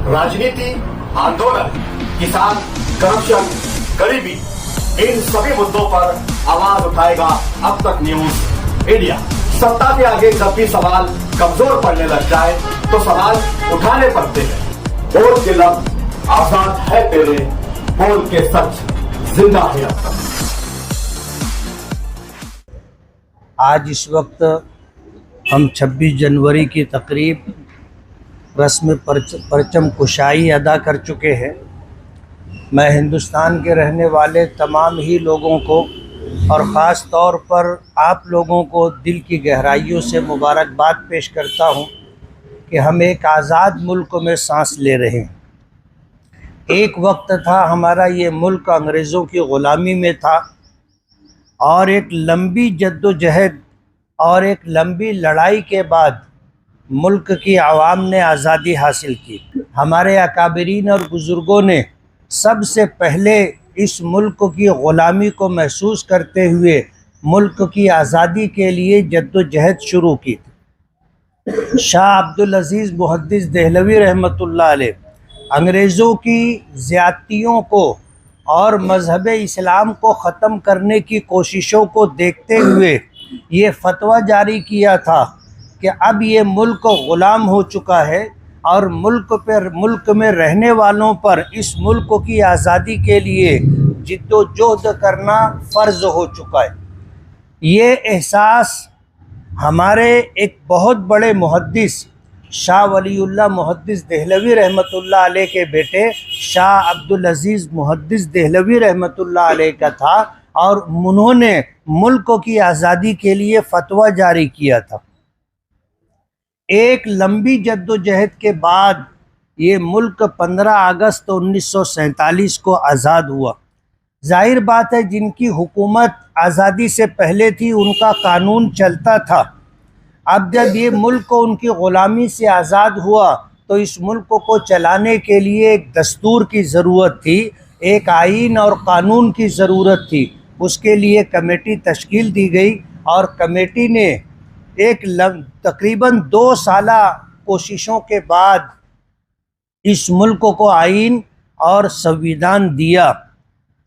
राजनीति, आंदोलन, किसान, करप्शन, गरीबी, इन सभी मुद्दों पर आवाज उठाएगा अब तक न्यूज इंडिया। सत्ता के आगे जब भी सवाल कमजोर पड़ने लग जाए तो सवाल उठाने पड़ते हैं। बोल के लफ्ज आजाद है तेरे, बोल के सच जिंदा है अब तक। आज इस वक्त हम 26 जनवरी की तकरीब रस्म परचम कुशाई अदा कर चुके हैं। मैं हिंदुस्तान के रहने वाले तमाम ही लोगों को और ख़ास तौर पर आप लोगों को दिल की गहराइयों से मुबारकबाद पेश करता हूं कि हम एक आज़ाद मुल्क में सांस ले रहे हैं। एक वक्त था हमारा ये मुल्क अंग्रेज़ों की ग़ुलामी में था और एक लंबी जद्दोजहद और एक लंबी लड़ाई के बाद मुल्क की आवाम ने आज़ादी हासिल की। हमारे अकाबरीन और बुज़ुर्गों ने सबसे पहले इस मुल्क की ग़ुलामी को महसूस करते हुए मुल्क की आज़ादी के लिए जद्दोजहद शुरू की थी। शाह अब्दुल अज़ीज़ मुहद्दिस देहलवी रहमतुल्लाह अलैह अंग्रेज़ों की ज़्यादतियों को और मज़हब इस्लाम को ख़त्म करने की कोशिशों को देखते हुए ये फतवा जारी किया था कि अब ये मुल्क ग़ुलाम हो चुका है और मुल्क में रहने वालों पर इस मुल्क की आज़ादी के लिए जिद्दोजहद करना फ़र्ज़ हो चुका है। ये एहसास हमारे एक बहुत बड़े मुहद्दिस शाह वलीउल्लाह मुहद्दिस देहलवी रहमतुल्लाह अलैह के बेटे शाह अब्दुल अज़ीज़ मुहद्दिस देहलवी रहमतुल्लाह अलैह का था और उन्होंने मुल्क की आज़ादी के लिए फतवा जारी किया था। एक लंबी जद्दोजहद के बाद ये मुल्क 15 अगस्त 1947 को आज़ाद हुआ। जाहिर बात है जिनकी हुकूमत आज़ादी से पहले थी उनका कानून चलता था। अब जब ये मुल्क उनकी ग़ुलामी से आज़ाद हुआ तो इस मुल्क को चलाने के लिए एक दस्तूर की ज़रूरत थी, एक आईन और कानून की ज़रूरत थी। उसके लिए कमेटी तश्कील दी गई और कमेटी ने एक तकरीबन 2 साला कोशिशों के बाद इस मुल्क को आईन और संविधान दिया,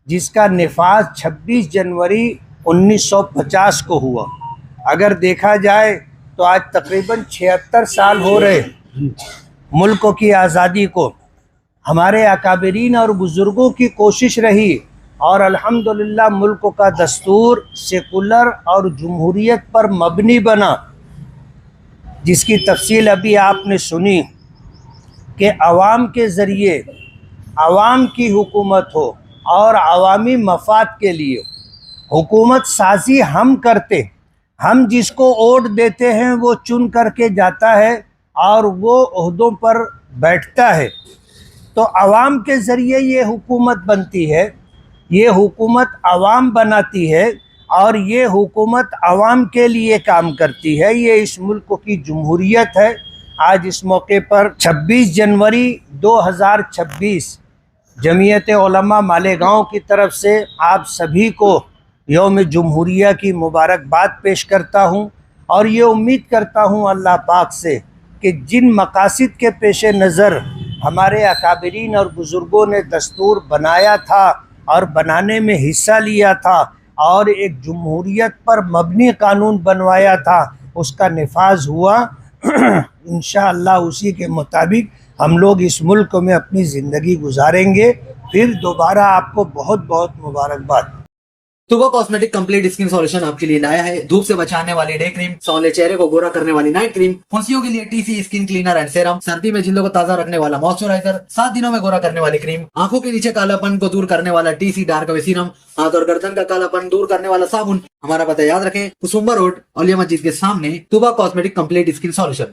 जिसका निफाज 26 जनवरी 1950 को हुआ। अगर देखा जाए तो आज तकरीबन 76 साल हो रहे मुल्क की आज़ादी को। हमारे अकाबरीन और बुज़ुर्गों की कोशिश रही और अल्हम्दुलिल्लाह मुल्क का दस्तूर सेकुलर और जमहूरियत पर मबनी बना, जिसकी तफसील अभी आपने सुनी कि आवाम के ज़रिए आवाम की हुकूमत हो और आवामी मफाद के लिए हुकूमत साजी हम करते। हम जिसको वोट देते हैं वो चुन करके जाता है और वो ओहदों पर बैठता है। तो आवाम के ज़रिए ये हुकूमत बनती है, ये हुकूमत आवाम बनाती है और ये हुकूमत आवाम के लिए काम करती है। ये इस मुल्क की जमहूरियत है। आज इस मौके पर 26 जनवरी 2026 जमीयत उलमा मालेगांव की तरफ से आप सभी को यौम जमहूरिया की मुबारकबाद पेश करता हूँ और ये उम्मीद करता हूँ अल्लाह पाक से कि जिन मकासद के पेश नज़र हमारे अकाबरीन और बुज़ुर्गों ने दस्तूर बनाया था और बनाने में हिस्सा लिया था और एक जमहूरियत पर मबनी कानून बनवाया था, उसका निफाज हुआ। इंशाअल्लाह उसी के मुताबिक हम लोग इस मुल्क में अपनी ज़िंदगी गुजारेंगे। फिर दोबारा आपको बहुत बहुत मुबारकबाद। तुबा कॉस्मेटिक कंप्लीट स्किन सॉल्यूशन आपके लिए लाया है धूप से बचाने वाली डे क्रीम, सौंले चेहरे को गोरा करने वाली नाइट क्रीम, फुंसियों के लिए TC skin cleaner and serum, सर्दी में जिल्दों को ताजा रखने वाला मॉइस्चराइजर, 7 दिनों में गोरा करने वाली क्रीम, आंखों के नीचे कालापन को दूर करने वाला टीसी डार्क वे सीरम, हाथ और गर्दन का कालापन दूर करने वाला साबुन। हमारा पता याद रखें, कुसुम्बा रोड, औलिया मस्जिद के सामने, तुबा कॉस्मेटिक कंप्लीट स्किन सॉल्यूशन।